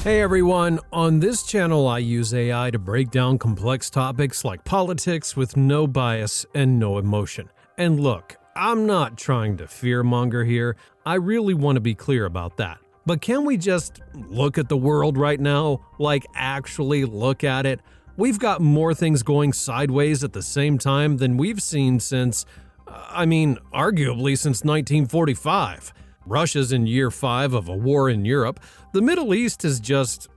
Hey everyone, on this channel I use AI to break down complex topics like politics with no bias and no emotion. And look, I'm not trying to fearmonger here, I really want to be clear about that. But can we just look at the world right now? Like actually look at it? We've got more things going sideways at the same time than we've seen since, arguably since 1945. Russia's in year 5 of a war in Europe. The Middle East is just,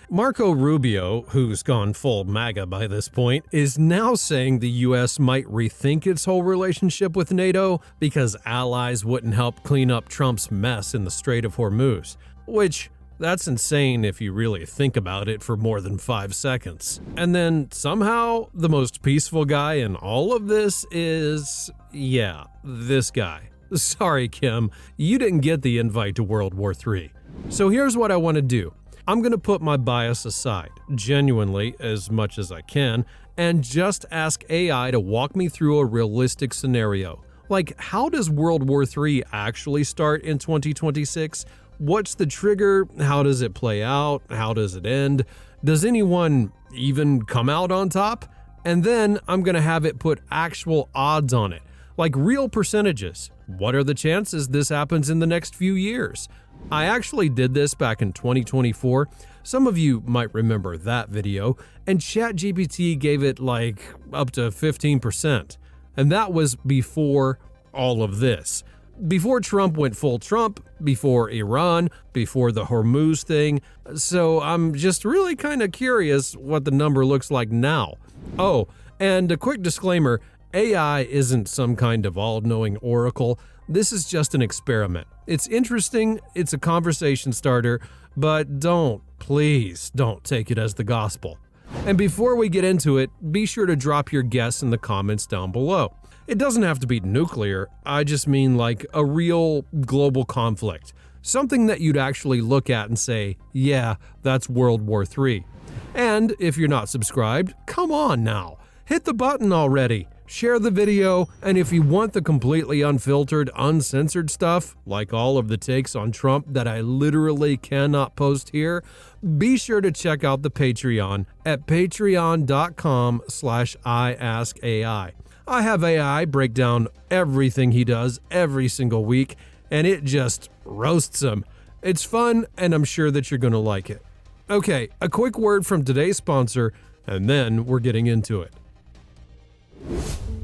Marco Rubio, who's gone full MAGA by this point, is now saying the US might rethink its whole relationship with NATO because allies wouldn't help clean up Trump's mess in the Strait of Hormuz. Which, that's insane if you really think about it for more than 5 seconds. And then somehow, the most peaceful guy in all of this is, this guy. Sorry, Kim, you didn't get the invite to World War III. So here's what I want to do. I'm going to put my bias aside, genuinely as much as I can, and just ask AI to walk me through a realistic scenario. Like, how does World War III actually start in 2026? What's the trigger? How does it play out? How does it end? Does anyone even come out on top? And then I'm going to have it put actual odds on it, like real percentages. What are the chances this happens in the next few years? I actually did this back in 2024. Some of you might remember that video, and ChatGPT gave it like up to 15%. And that was before all of this. Before Trump went full Trump, before Iran, before the Hormuz thing. So I'm just really kind of curious what the number looks like now. Oh, and a quick disclaimer, AI isn't some kind of all-knowing oracle. This is just an experiment. It's interesting, it's a conversation starter, but please don't take it as the gospel. And before we get into it, be sure to drop your guess in the comments down below. It doesn't have to be nuclear, I just mean like a real global conflict. Something that you'd actually look at and say, yeah, that's World War III. And if you're not subscribed, come on now, hit the button already. Share the video, and if you want the completely unfiltered, uncensored stuff, like all of the takes on Trump that I literally cannot post here, be sure to check out the Patreon at patreon.com/IAskAI. I have AI break down everything he does every single week, and it just roasts him. It's fun, and I'm sure that you're going to like it. Okay, a quick word from today's sponsor, and then we're getting into it.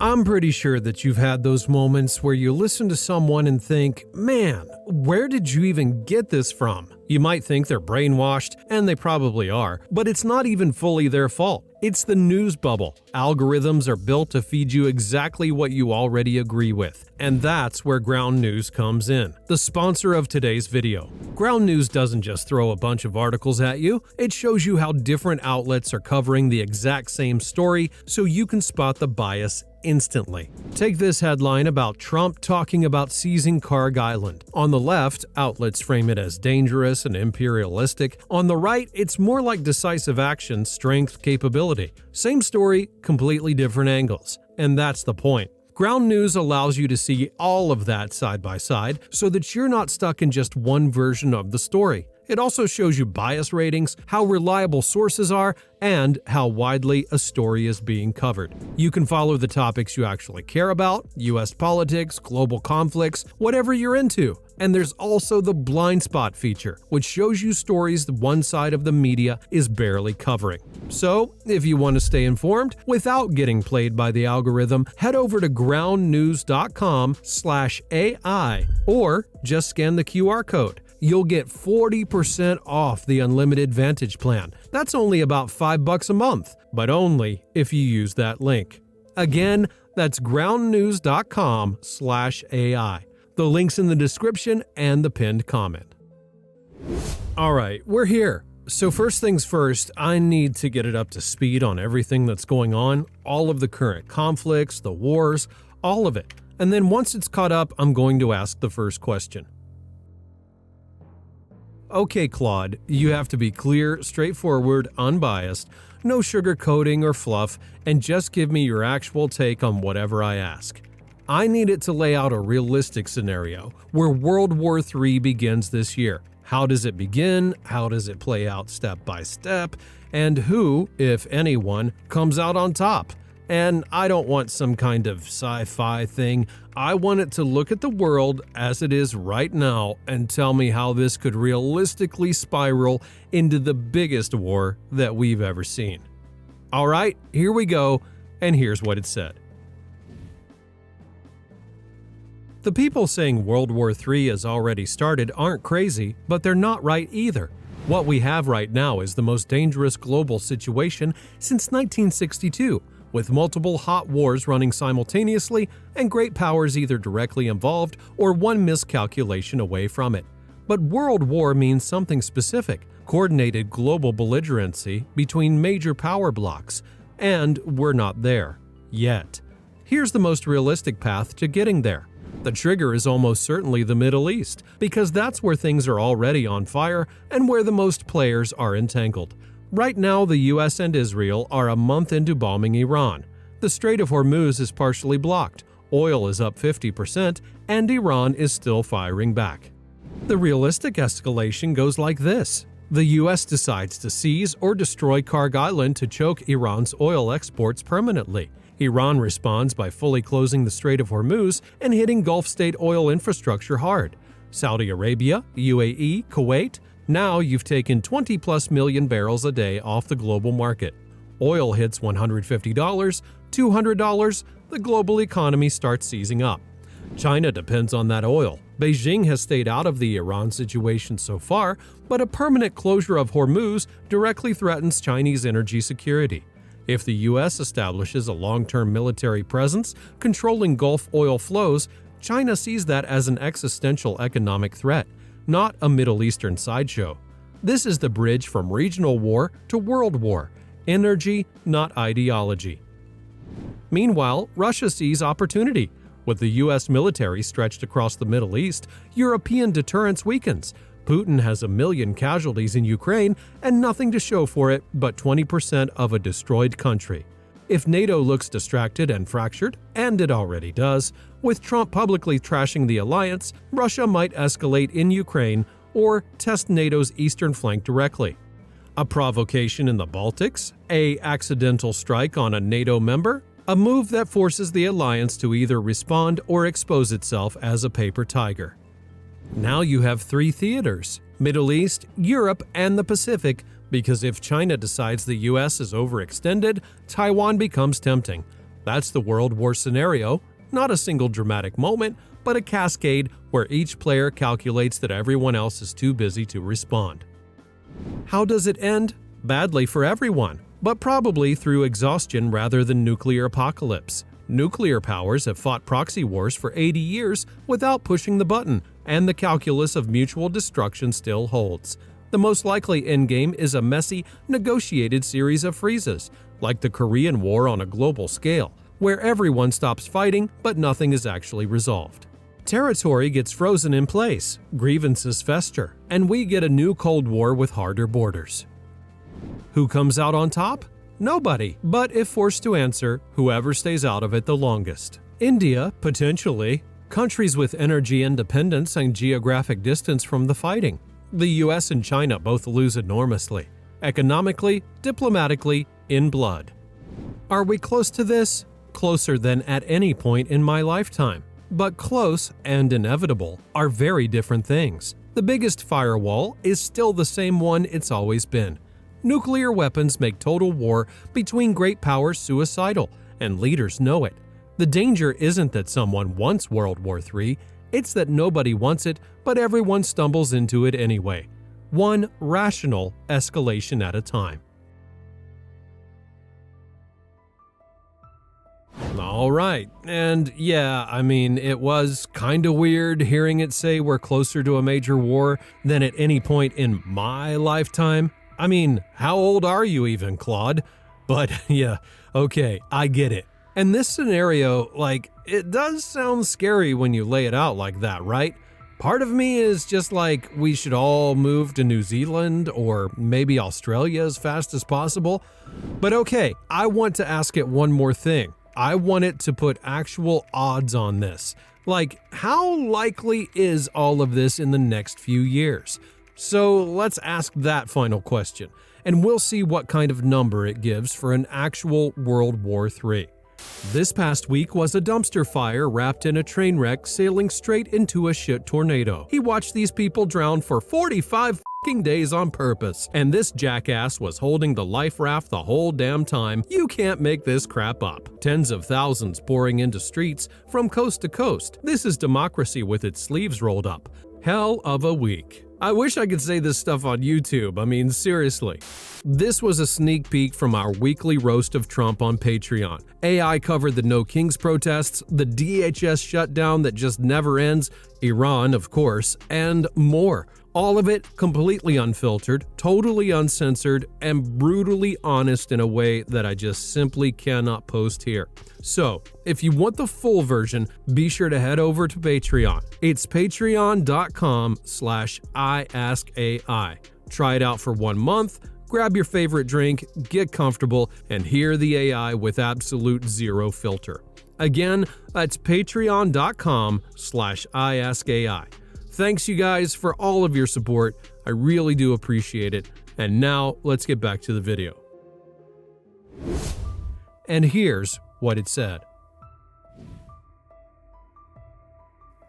I'm pretty sure that you've had those moments where you listen to someone and think, man, where did you even get this from? You might think they're brainwashed, and they probably are, but it's not even fully their fault. It's the news bubble. Algorithms are built to feed you exactly what you already agree with, and that's where Ground News comes in, the sponsor of today's video. Ground News doesn't just throw a bunch of articles at you, it shows you how different outlets are covering the exact same story so you can spot the bias instantly. Take this headline about Trump talking about seizing Kharg Island. On the left, outlets frame it as dangerous and imperialistic. On the right, it's more like decisive action, strength, capability. Same story, completely different angles. And that's the point. Ground News allows you to see all of that side by side so that you're not stuck in just one version of the story. It also shows you bias ratings, how reliable sources are, and how widely a story is being covered. You can follow the topics you actually care about, US politics, global conflicts, whatever you're into. And there's also the blind spot feature, which shows you stories the one side of the media is barely covering. So, if you want to stay informed without getting played by the algorithm, head over to groundnews.com/AI or just scan the QR code. You'll get 40% off the Unlimited Vantage plan. That's only about $5 a month, but only if you use that link. Again, that's groundnews.com/AI. The link's in the description and the pinned comment. Alright, we're here. So first things first, I need to get it up to speed on everything that's going on, all of the current conflicts, the wars, all of it. And then once it's caught up, I'm going to ask the first question. Okay, Claude, you have to be clear, straightforward, unbiased, no sugarcoating or fluff, and just give me your actual take on whatever I ask. I need it to lay out a realistic scenario where World War III begins this year. How does it begin? How does it play out step by step? And who, if anyone, comes out on top? And I don't want some kind of sci-fi thing. I want it to look at the world as it is right now and tell me how this could realistically spiral into the biggest war that we've ever seen. All right, here we go, and here's what it said. The people saying World War III has already started aren't crazy, but they're not right either. What we have right now is the most dangerous global situation since 1962, with multiple hot wars running simultaneously and great powers either directly involved or one miscalculation away from it. But world war means something specific: coordinated global belligerency between major power blocks, and we're not there yet. Here's the most realistic path to getting there. The trigger is almost certainly the Middle East, because that's where things are already on fire and where the most players are entangled. Right now, the US and Israel are a month into bombing Iran. The Strait of Hormuz is partially blocked, oil is up 50%, and Iran is still firing back. The realistic escalation goes like this. The US decides to seize or destroy Karg Island to choke Iran's oil exports permanently. Iran responds by fully closing the Strait of Hormuz and hitting Gulf state oil infrastructure hard. Saudi Arabia, UAE, Kuwait, now you've taken 20+ million barrels a day off the global market. Oil hits $150, $200, the global economy starts seizing up. China depends on that oil. Beijing has stayed out of the Iran situation so far, but a permanent closure of Hormuz directly threatens Chinese energy security. If the U.S. establishes a long-term military presence controlling Gulf oil flows, China sees that as an existential economic threat, not a Middle Eastern sideshow. This is the bridge from regional war to world war. Energy, not ideology. Meanwhile, Russia sees opportunity. With the U.S. military stretched across the Middle East, European deterrence weakens. Putin has 1 million casualties in Ukraine and nothing to show for it but 20% of a destroyed country. If NATO looks distracted and fractured, and it already does, with Trump publicly trashing the alliance, Russia might escalate in Ukraine or test NATO's eastern flank directly. A provocation in the Baltics, an accidental strike on a NATO member, a move that forces the alliance to either respond or expose itself as a paper tiger. Now you have 3 theaters: Middle East, Europe, and the Pacific, because if China decides the US is overextended, Taiwan becomes tempting. That's the World War scenario, not a single dramatic moment, but a cascade where each player calculates that everyone else is too busy to respond. How does it end? Badly for everyone, but probably through exhaustion rather than nuclear apocalypse. Nuclear powers have fought proxy wars for 80 years without pushing the button, and the calculus of mutual destruction still holds. The most likely endgame is a messy, negotiated series of freezes, like the Korean War on a global scale, where everyone stops fighting but nothing is actually resolved. Territory gets frozen in place, grievances fester, and we get a new Cold War with harder borders. Who comes out on top? Nobody, but if forced to answer, whoever stays out of it the longest. India, potentially. Countries with energy independence and geographic distance from the fighting. The US and China both lose enormously. Economically, diplomatically, in blood. Are we close to this? Closer than at any point in my lifetime. But close and inevitable are very different things. The biggest firewall is still the same one it's always been. Nuclear weapons make total war between great powers suicidal, and leaders know it. The danger isn't that someone wants World War III, it's that nobody wants it, but everyone stumbles into it anyway. One rational escalation at a time. All right, and yeah, I mean, it was kinda weird hearing it say we're closer to a major war than at any point in my lifetime. I mean, how old are you even, Claude? But yeah, okay, I get it. And this scenario, it does sound scary when you lay it out like that, right? Part of me is just like, we should all move to New Zealand or maybe Australia as fast as possible. But okay, I want to ask it one more thing. I want it to put actual odds on this. Like, how likely is all of this in the next few years? So let's ask that final question, and we'll see what kind of number it gives for an actual World War III. This past week was a dumpster fire wrapped in a train wreck sailing straight into a shit tornado. He watched these people drown for 45 fucking days on purpose, and this jackass was holding the life raft the whole damn time. You can't make this crap up. Tens of thousands pouring into streets from coast to coast. This is democracy with its sleeves rolled up. Hell of a week. I wish I could say this stuff on YouTube, I mean seriously. This was a sneak peek from our weekly roast of Trump on Patreon. AI covered the No Kings protests, the DHS shutdown that just never ends, Iran of course, and more. All of it completely unfiltered, totally uncensored, and brutally honest in a way that I just simply cannot post here. So, if you want the full version, be sure to head over to Patreon. It's patreon.com/IAskAI. Try it out for 1 month, grab your favorite drink, get comfortable, and hear the AI with absolute zero filter. Again, that's patreon.com/IAskAI. Thanks you guys for all of your support. I really do appreciate it. And now let's get back to the video. And here's what it said.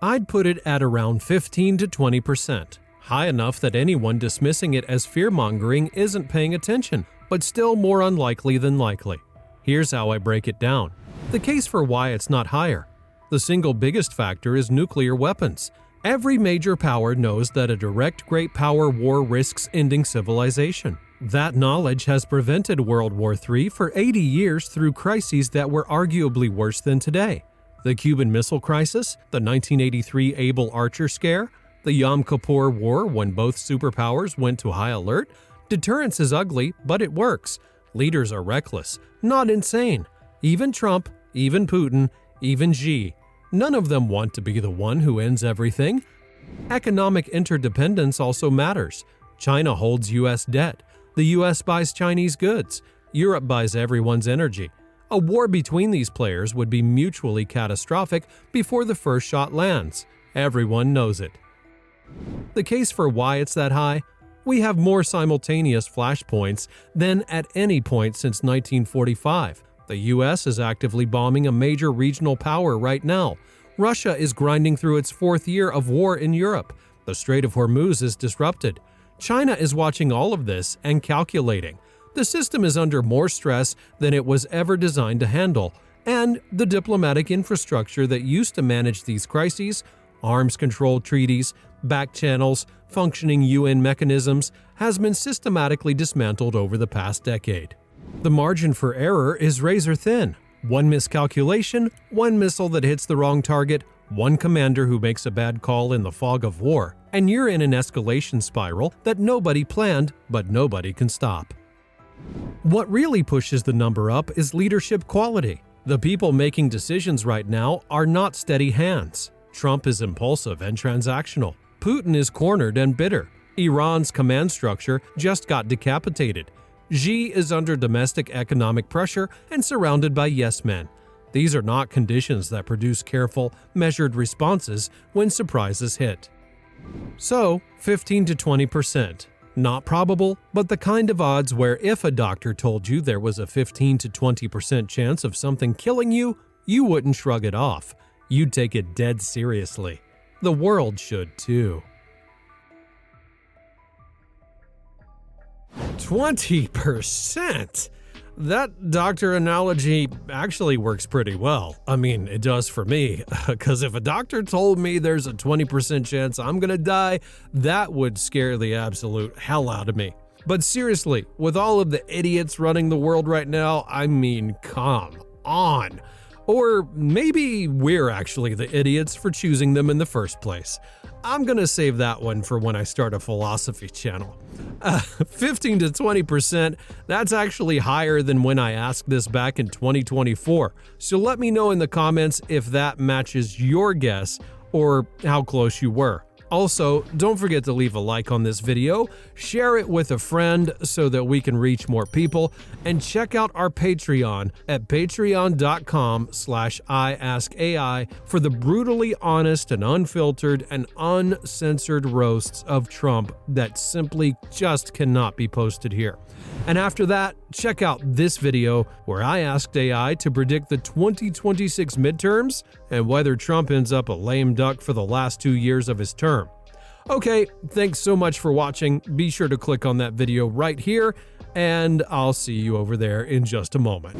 I'd put it at around 15 to 20%, high enough that anyone dismissing it as fear-mongering isn't paying attention, but still more unlikely than likely. Here's how I break it down. The case for why it's not higher. The single biggest factor is nuclear weapons. Every major power knows that a direct great power war risks ending civilization. That knowledge has prevented World War III for 80 years through crises that were arguably worse than today. The Cuban Missile Crisis, the 1983 Able Archer Scare, the Yom Kippur War when both superpowers went to high alert. Deterrence is ugly, but it works. Leaders are reckless, not insane. Even Trump, even Putin, even Xi. None of them want to be the one who ends everything. Economic interdependence also matters. China holds U.S. debt. The U.S. buys Chinese goods. Europe buys everyone's energy. A war between these players would be mutually catastrophic before the first shot lands. Everyone knows it. The case for why it's that high? We have more simultaneous flashpoints than at any point since 1945. The U.S. is actively bombing a major regional power right now. Russia is grinding through its 4th year of war in Europe. The Strait of Hormuz is disrupted. China is watching all of this and calculating. The system is under more stress than it was ever designed to handle, and the diplomatic infrastructure that used to manage these crises, arms control treaties, back channels, functioning UN mechanisms, has been systematically dismantled over the past decade. The margin for error is razor thin. One miscalculation, one missile that hits the wrong target, one commander who makes a bad call in the fog of war, and you're in an escalation spiral that nobody planned, but nobody can stop. What really pushes the number up is leadership quality. The people making decisions right now are not steady hands. Trump is impulsive and transactional. Putin is cornered and bitter. Iran's command structure just got decapitated. Xi is under domestic economic pressure and surrounded by yes-men. These are not conditions that produce careful, measured responses when surprises hit. So, 15 to 20%. Not probable, but the kind of odds where if a doctor told you there was a 15 to 20% chance of something killing you, you wouldn't shrug it off. You'd take it dead seriously. The world should too. 20%? That doctor analogy actually works pretty well. I mean, it does for me, because if a doctor told me there's a 20% chance I'm gonna die, that would scare the absolute hell out of me. But seriously, with all of the idiots running the world right now, I mean, come on. Or maybe we're actually the idiots for choosing them in the first place. I'm gonna save that one for when I start a philosophy channel. 15 to 20%, that's actually higher than when I asked this back in 2024. So let me know in the comments if that matches your guess or how close you were. Also, don't forget to leave a like on this video, share it with a friend so that we can reach more people, and check out our Patreon at patreon.com/IAskAI for the brutally honest and unfiltered and uncensored roasts of Trump that simply just cannot be posted here. And after that, check out this video where I asked AI to predict the 2026 midterms and whether Trump ends up a lame duck for the last 2 years of his term. Okay, thanks so much for watching. Be sure to click on that video right here, and I'll see you over there in just a moment.